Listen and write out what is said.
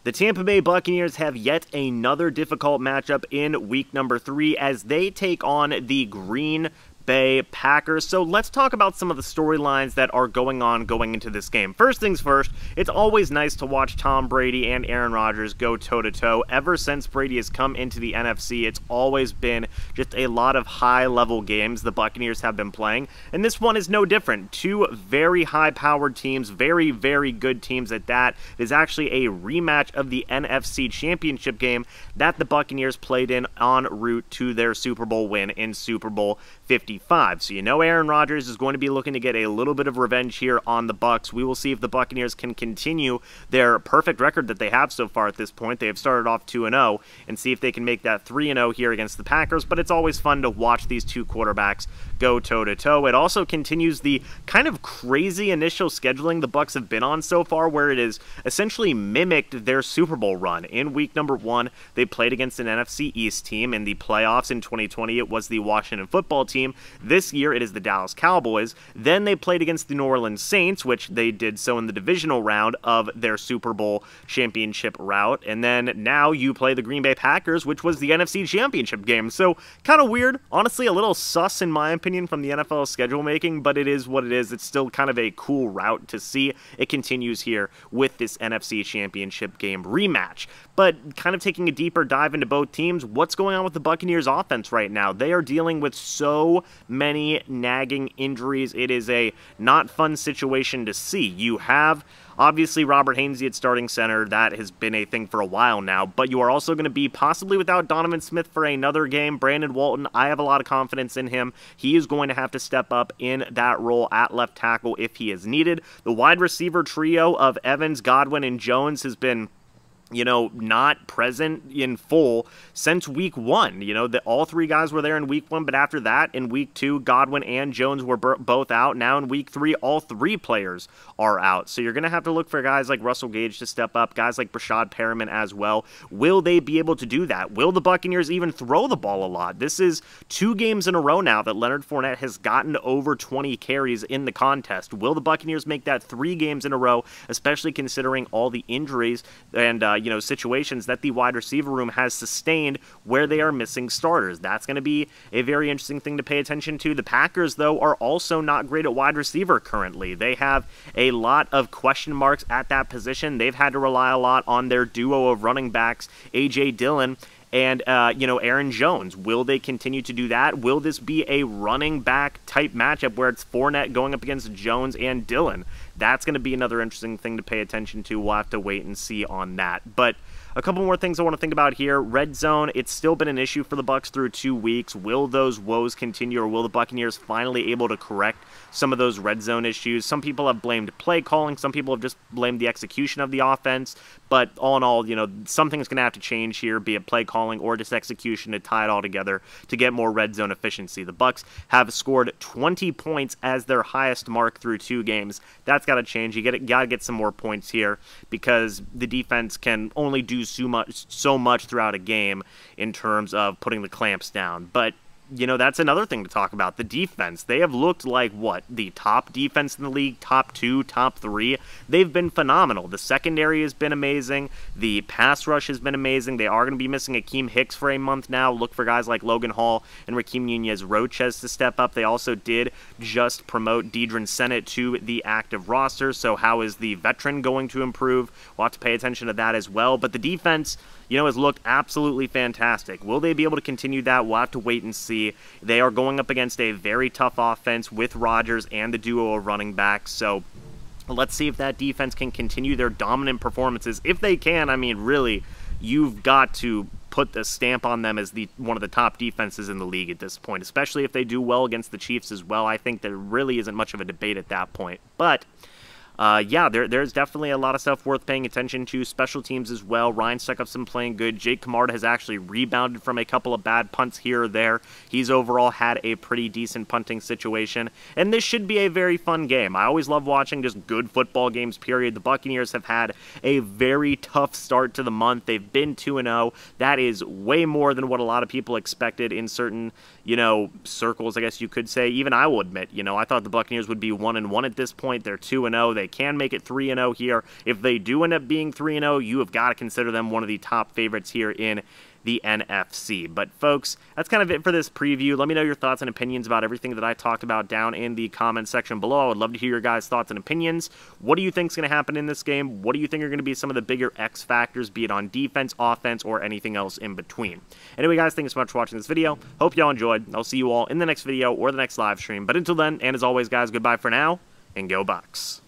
The Tampa Bay Buccaneers have yet another difficult matchup in week number 3 as they take on the Green Bay Packers. So let's talk about some of the storylines that are going into this game. First things first, it's always nice to watch Tom Brady and Aaron Rodgers go toe-to-toe. Ever since Brady has come into the NFC, it's always been just a lot of high-level games the Buccaneers have been playing, and this one is no different. Two very high-powered teams, very, very good teams at that. It is actually a rematch of the NFC Championship game that the Buccaneers played in en route to their Super Bowl win in Super Bowl 55. So you know Aaron Rodgers is going to be looking to get a little bit of revenge here on the Bucs. We will see if the Buccaneers can continue their perfect record that they have so far at this point. They have started off 2-0 and see if they can make that 3-0 here against the Packers, but it's always fun to watch these two quarterbacks go toe-to-toe. It also continues the kind of crazy initial scheduling the Bucs have been on so far, where it is essentially mimicked their Super Bowl run. In week number 1, they played against an NFC East team. In the playoffs in 2020, it was the Washington Football Team. This year, it is the Dallas Cowboys. Then they played against the New Orleans Saints, which they did so in the divisional round of their Super Bowl championship route. And then now you play the Green Bay Packers, which was the NFC Championship game. So kind of weird. Honestly, a little sus in my opinion from the NFL schedule making, but it is what it is. It's still kind of a cool route to see. It continues here with this NFC Championship game rematch. But kind of taking a deeper dive into both teams, what's going on with the Buccaneers offense right now? They are dealing with so many nagging injuries. It is a not fun situation to see. You have obviously Robert Hainsey at starting center. That has been a thing for a while now, but you are also going to be possibly without Donovan Smith for another game. Brandon Walton, I have a lot of confidence in him. He is going to have to step up in that role at left tackle if he is needed. The wide receiver trio of Evans, Godwin, and Jones has been not present in full since week 1. All three guys were there in week 1, but after that, in week 2, Godwin and Jones were both out. Now in week 3, all three players are out. So you're going to have to look for guys like Russell Gage to step up, guys like Brashad Perriman as well. Will they be able to do that? Will the Buccaneers even throw the ball a lot? This is 2 games in a row now that Leonard Fournette has gotten over 20 carries in the contest. Will the Buccaneers make that 3 games in a row, especially considering all the injuries and situations that the wide receiver room has sustained where they are missing starters? That's going to be a very interesting thing to pay attention to. The Packers, though, are also not great at wide receiver currently. They have a lot of question marks at that position. They've had to rely a lot on their duo of running backs, A.J. Dillon and, Aaron Jones. Will they continue to do that? Will this be a running back type matchup where it's Fournette going up against Jones and Dillon? That's going to be another interesting thing to pay attention to. We'll have to wait and see on that. But a couple more things I want to think about here. Red zone, it's still been an issue for the Bucs through 2 weeks. Will those woes continue, or will the Buccaneers finally able to correct some of those red zone issues? Some people have blamed play calling. Some people have just blamed the execution of the offense. But all in all, something's going to have to change here, be it play calling or just execution, to tie it all together to get more red zone efficiency. The Bucs have scored 20 points as their highest mark through 2 games. That's got to change. You got to get some more points here because the defense can only do so much throughout a game in terms of putting the clamps down. But that's another thing to talk about. The defense. They have looked like, the top defense in the league, top 2, top 3. They've been phenomenal. The secondary has been amazing. The pass rush has been amazing. They are going to be missing Akeem Hicks for a month now. Look for guys like Logan Hall and Raheem Nunez-Roches to step up. They also did just promote Deidre Sennett to the active roster, so how is the veteran going to improve? We'll have to pay attention to that as well. But the defense, has looked absolutely fantastic. Will they be able to continue that? We'll have to wait and see. They are going up against a very tough offense with Rodgers and the duo of running backs, so let's see if that defense can continue their dominant performances. If they can, really, you've got to put the stamp on them as one of the top defenses in the league at this point, especially if they do well against the Chiefs as well. I think there really isn't much of a debate at that point. But there's definitely a lot of stuff worth paying attention to. Special teams as well. Ryan Stuckupson playing good. Jake Camarda has actually rebounded from a couple of bad punts here or there. He's overall had a pretty decent punting situation. And this should be a very fun game. I always love watching just good football games, period. The Buccaneers have had a very tough start to the month. They've been 2-0. That is way more than what a lot of people expected in certain, circles, I guess you could say. Even I will admit, I thought the Buccaneers would be 1-1 at this point. They're 2-0. They can make it 3-0 here. If they do end up being 3-0, you have got to consider them one of the top favorites here in the NFC. But folks, that's kind of it for this preview. Let me know your thoughts and opinions about everything that I talked about down in the comment section below. I would love to hear your guys' thoughts and opinions. What do you think is going to happen in this game? What do you think are going to be some of the bigger X factors, be it on defense, offense, or anything else in between? Anyway, guys, thanks so much for watching this video. Hope y'all enjoyed. I'll see you all in the next video or the next live stream. But until then, and as always, guys, goodbye for now, and go Bucs.